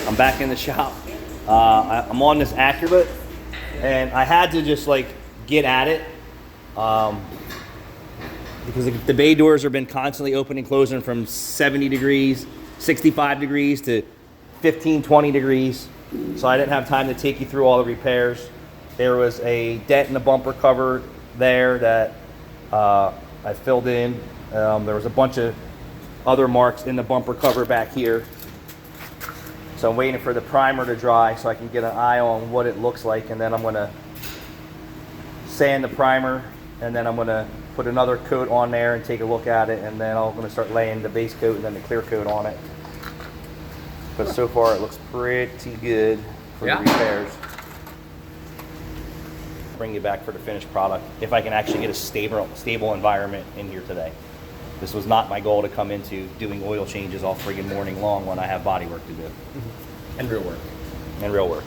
I'm back in the shop. I'm on this Acura, and I had to just like get at it because the bay doors have been constantly opening and closing from 70 degrees, 65 degrees to 15, 20 degrees. So I didn't have time to take you through all the repairs. There was a dent in the bumper cover there that I filled in. There was a bunch of other marks in the bumper cover back here. So I'm waiting for the primer to dry so I can get an eye on what it looks like, and then I'm going to sand the primer, and then I'm going to put another coat on there and take a look at it, and then I'm going to start laying the base coat and then the clear coat on it. But so far it looks pretty good for the repairs. Bring you back for the finished product if I can actually get a stable environment in here today. This was not my goal to come into doing oil changes all friggin' morning long when I have body work to do. And real work. And real work.